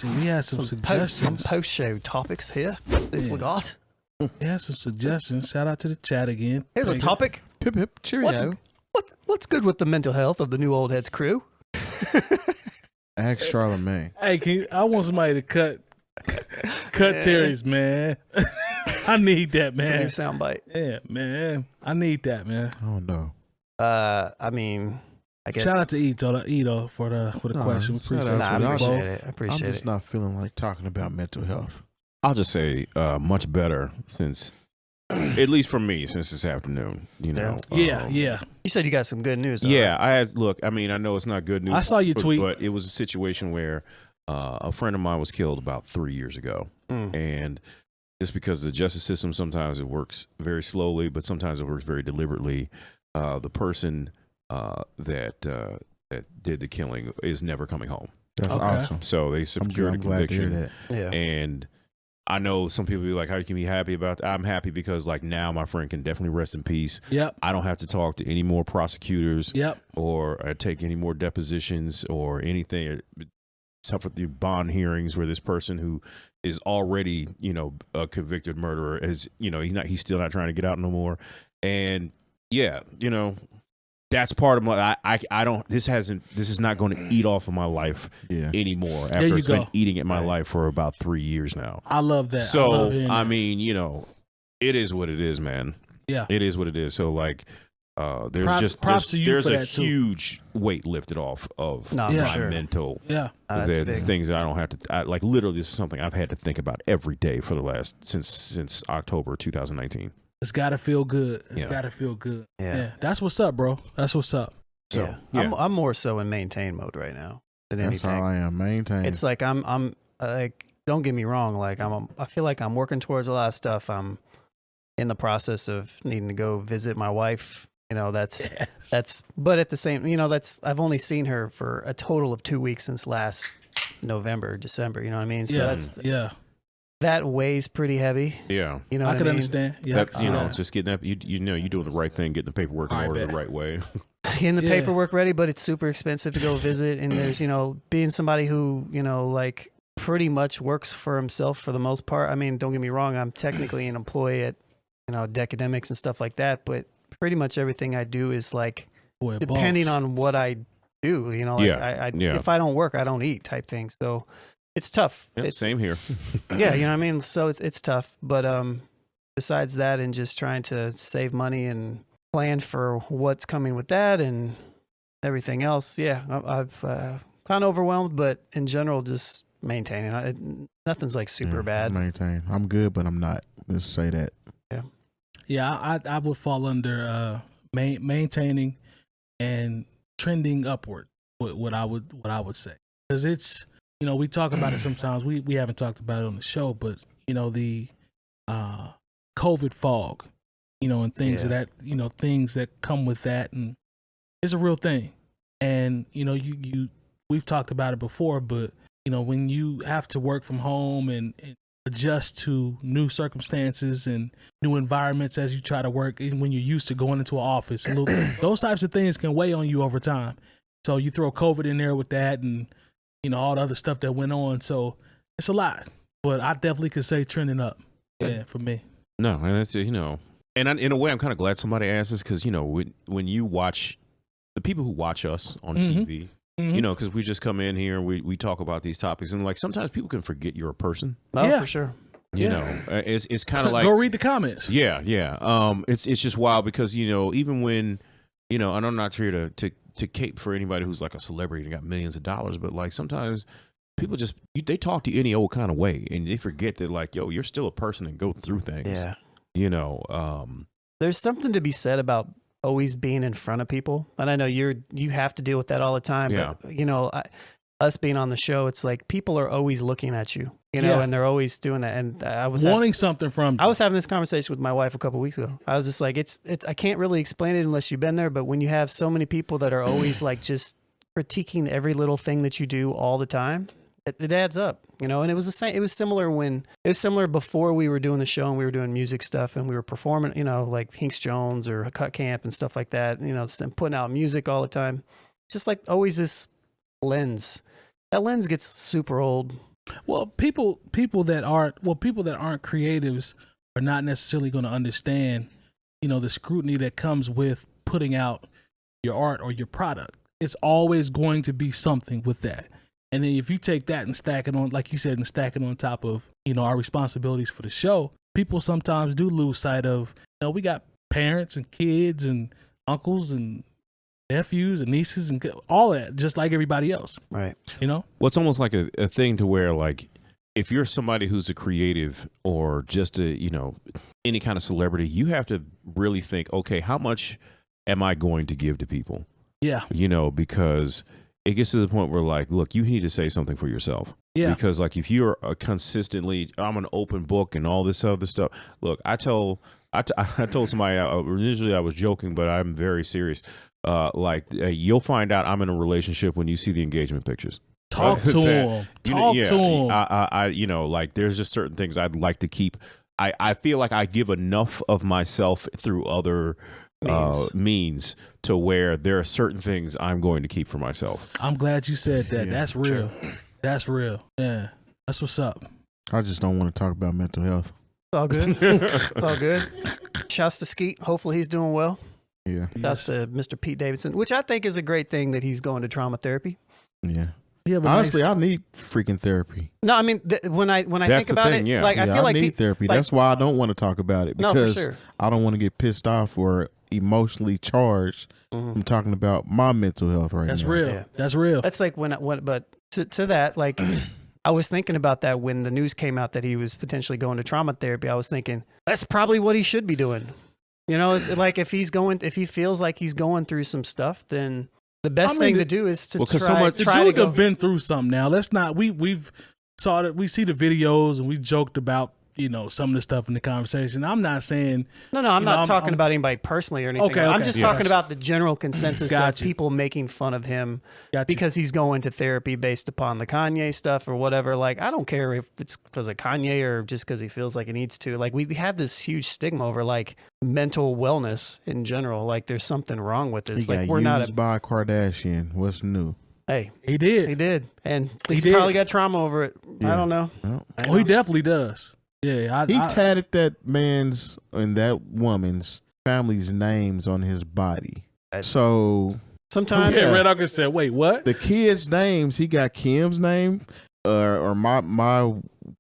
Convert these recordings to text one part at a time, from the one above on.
See, we had some suggestions. Some post-show topics here. What's this we got? We had some suggestions. Shout out to the chat again. Here's a topic. Hip hip cheerio. What's good with the mental health of the new old heads crew? Ask Charlamagne. Hey, I want somebody to cut Terry's, man. I need that, New man. soundbite. Yeah, man. I need that, man. I don't know. I mean, I guess. Shout out to Ito for the question. We appreciate Nah, I you. appreciate it. I I'm appreciate just it. not feeling like talking about mental health. I'll just say much better since, at least for me, since this afternoon. You know. Yeah. You said you got some good news. Yeah, I had. Look, I mean, I know it's not good news. I saw your tweet, but it was a situation where a friend of mine was killed about 3 years ago, and just because the justice system sometimes it works very slowly, but sometimes it works very deliberately. The person that did the killing is never coming home. That's awesome. So they secured a I'm glad to hear conviction. that. Yeah. And I know some people be like, how can you be happy about that? I'm happy because like now my friend can definitely rest in peace. Yep. I don't have to talk to any more prosecutors. Yep. Or take any more depositions or anything. Except for the bond hearings where this person who is already, you know, a convicted murderer is, you know, he's still not trying to get out no more. And yeah, you know, that's part of my, I don't, this is not going to eat off of my life anymore after it's been eating at my life for about 3 years now. I love that. So, I mean, you know, it is what it is, man. Yeah. It is what it is. So like, there's a huge weight lifted off of my mental. Yeah. There's things that I don't have to, like literally this is something I've had to think about every day for the last, since October 2019. It's got to feel good. It's got to feel good. Yeah. That's what's up, bro. That's what's up. So I'm more so in maintain mode right now than anything. That's all I am. Maintain. It's like I'm like, don't get me wrong. Like I feel like I'm working towards a lot of stuff. I'm in the process of needing to go visit my wife. You know, but at the same, you know, I've only seen her for a total of 2 weeks since last November, December. You know what I mean? So that weighs pretty heavy. Yeah. You know, I can understand. Yeah. You know, it's just getting up, you know, you're doing the right thing, getting the paperwork in order the right way. Getting the paperwork ready, but it's super expensive to go visit. And there's, you know, being somebody who, you know, like pretty much works for himself for the most part. I mean, don't get me wrong. I'm technically an employee at, you know, 𝗏𝗏𝗥 and stuff like that. But pretty much everything I do is like, depending on what I do, you know, like if I don't work, I don't eat type thing. So it's tough. Yeah, same here. Yeah, you know what I mean? So it's tough. But besides that and just trying to save money and plan for what's coming with that and everything else, I've kind of overwhelmed, but in general, just maintaining. Nothing's like super bad. Maintain. I'm good, but I'm not. Let's say that. Yeah. Yeah, I would fall under maintaining and trending upward. What I would say, because it's, you know, we talk about it sometimes. We haven't talked about it on the show, but you know, the COVID fog, you know, and things of that, you know, things that come with that, and it's a real thing. And you know, we've talked about it before, but you know, when you have to work from home and adjust to new circumstances and new environments as you try to work, and when you're used to going into an office, those types of things can weigh on you over time. So you throw COVID in there with that, and you know, all the other stuff that went on. So it's a lot, but I definitely could say trending up. Yeah, for me. No, and that's, you know, and in a way, I'm kind of glad somebody asked this, because, you know, when you watch the people who watch us on TV, you know, because we just come in here and we talk about these topics, and like sometimes people can forget you're a person. Oh, for sure. You know, it's kind of like, go read the comments. Yeah. It's just wild because, you know, even when, you know, and I'm not here to cape for anybody who's like a celebrity and got millions of dollars, but like sometimes people just, they talk to you any old kind of way, and they forget that like, yo, you're still a person and go through things. Yeah. You know, there's something to be said about always being in front of people. And I know you have to deal with that all the time, but you know, us being on the show, it's like people are always looking at you, you know, and they're always doing that. And I was wanting something from you. I was having this conversation with my wife a couple of weeks ago. I was just like, it's I can't really explain it unless you've been there. But when you have so many people that are always like just critiquing every little thing that you do all the time, it adds up, you know. And it was the same. It was similar before we were doing the show and we were doing music stuff and we were performing, you know, like Hinks Jones or Cut Camp and stuff like that, you know, and putting out music all the time. It's just like always this lens. That lens gets super old Well, people that aren't creatives are not necessarily going to understand, the scrutiny that comes with putting out your art or your product. It's always going to be something with that. And then if you take that and stack it on, like you said, and stack it on top of, our responsibilities for the show, people sometimes do lose sight of, we got parents and kids and uncles and nephews and nieces and all that, just like everybody else. Right. Well, it's almost like a thing to where, like, if you're somebody who's a creative or just any kind of celebrity, you have to really think, okay, how much am I going to give to people? Yeah. Because it gets to the point where, like, look, you need to say something for yourself. Yeah. Because, like, if you're consistently, I'm an open book and all this other stuff. Look, I told somebody, initially I was joking, but I'm very serious. You'll find out I'm in a relationship when you see the engagement pictures. Talk to him. Talk to him. I there's just certain things I'd like to keep. I feel like I give enough of myself through other means to where there are certain things I'm going to keep for myself. I'm glad you said that. Yeah, that's real. That's real. Yeah. That's what's up. I just don't want to talk about mental health. It's all good. It's all good. Shouts to Skeet. Hopefully he's doing well. Yeah. Shouts to Mr. Pete Davidson, which I think is a great thing that he's going to trauma therapy. Yeah. Yeah, honestly, I need freaking therapy. No, I mean, when I think about it, yeah. like I feel like I need therapy. like, that's why I don't want to talk about it, because no, for sure. I don't want to get pissed off or emotionally charged from talking about my mental health right That's now. real. Yeah. That's real. That's like but to that, like I was thinking about that when the news came out that he was potentially going to trauma therapy. I was thinking that's probably what he should be doing. It's like if he feels like he's going through some stuff, then the best thing to do is to try to go. Have been through something now. Let's not. We've saw that. We see the videos and we joked about some of the stuff in the conversation. I'm not saying. No, I'm not talking about anybody personally or anything. Okay, I'm just yeah. talking about the general consensus of Gotcha. people making fun of him Gotcha. because he's going to therapy based upon the Kanye stuff or whatever. Like, I don't care if it's because of Kanye or just because he feels like he needs to. Like, we have this huge stigma over like mental wellness in general. Like, there's something wrong with this. He Like, got we're not used by a Kardashian. What's new? Hey, he did. And he's did. probably got trauma over it. Yeah. I don't know. Well, Oh, he definitely does. Yeah, he tatted that man's and that woman's family's names on his body. So Sometimes, Yeah, Red August said, "Wait, what?" the kids' names, he got Kim's name, or my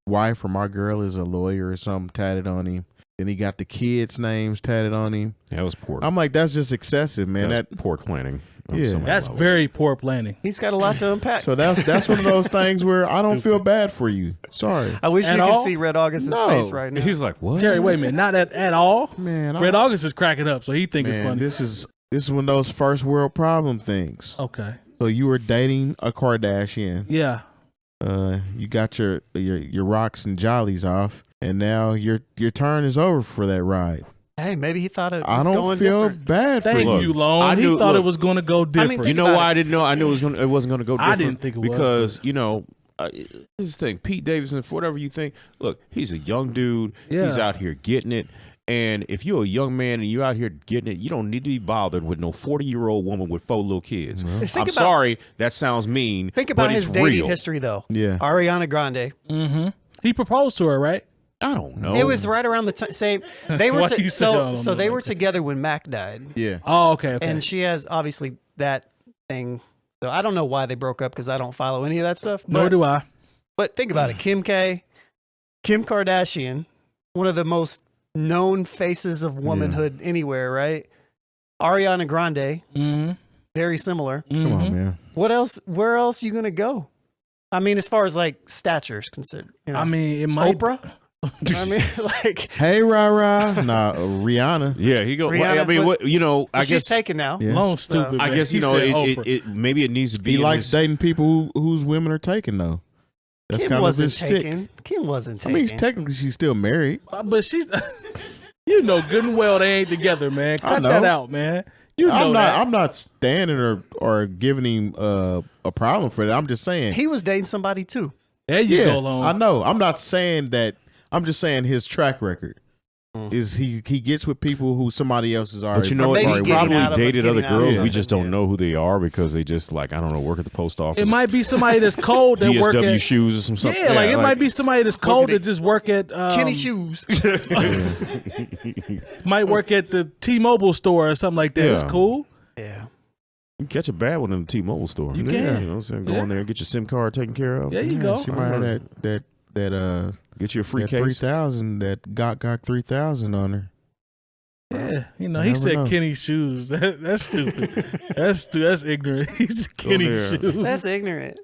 wife or my girl is a lawyer or something tatted on him. Then he got the kids' names tatted on him. That was poor. I'm like, that's just excessive, man. That's poor planning. on Yeah. so many That's levels. very poor planning. he's got a lot to unpack. So that's one of those things where I don't feel bad for you. Sorry, I wish At you could all? see Red August's No. face right now. He's like, what? Terry, wait a minute, not at all. man. Red August is cracking up, so he think it's Man, funny. this is one of those first world problem things. Okay, So you were dating a Kardashian. yeah. You got your rocks and jollies off, and now your turn is over for that ride. Hey, maybe he thought it I was don't going feel different. bad for Thank you. you, Lone. I He knew- thought it look, was going to go different. think You know about why it. I didn't know? I knew it wasn't going to go I different. didn't think it was, because this is the thing. Pete Davidson, for whatever you think, look, he's a young dude. Yeah. He's out here getting it. And if you're a young man and you're out here getting it, you don't need to be bothered with no 40-year-old woman with 4 little kids. Think I'm about- sorry, that sounds mean. Think about but his it's dating real. history, though. Yeah. Ariana Grande. Mm-hmm. He proposed to her, right? I don't know. It was right around the same. They were Why you said y'all don't so know they like were that? together when Mac died, Yeah. Oh, okay. and she has obviously that thing. So I don't know why they broke up because I don't follow any of that stuff. Nor do I. But think about it, Kim Kardashian, one of the most known faces of womanhood anywhere, right? Ariana Grande, Mm-hmm. very similar. Come on, man. What else? Where else you gonna go? I mean, as far as like stature is considered, you know, I mean, it might. Oprah. I mean, like Hey, Rara. Nah, Rihanna. Yeah, he go. Rihanna, I mean, but- I she's guess. taken now. Yeah. Lone stupid. I man. guess He you know. said It, Oprah. maybe it needs to be. He in likes this- dating people whose women are taken, though. That's Kim kind of wasn't his taken. stick. Kim wasn't I taken. mean, technically, she's still married. But she's, you know, good and well they ain't together, man. I Cut know. that out, man. You know I'm that. not standing or giving him a problem for that. I'm just saying. He was dating somebody too. There you Yeah, go, Lone. I know. I'm not saying that. I'm just saying his track record. is he gets with people who somebody else is already. But you know Or what? maybe He's getting probably out of- dated other getting out of girls. We something, just don't yeah. know who they are because they just like, I don't know, work at the post office. It might be somebody that's cold that work DSW at. shoes or some stuff. Yeah, like it might be somebody that's cold that just work at Kenny shoes. might work at the T-Mobile store or something like that. It's Yeah. cool. Yeah. You can catch a bad one in the T-Mobile store. You Yeah. can. You know what I'm saying? Go Yeah. in there and get your SIM card taken care of. There you go. She might have that Get you a free that case. 3,000 that got 3,000 on her. Yeah, you know, You he never said know. Kenny shoes. That's stupid. That's ignorant. He's Kenny there. shoes. That's ignorant.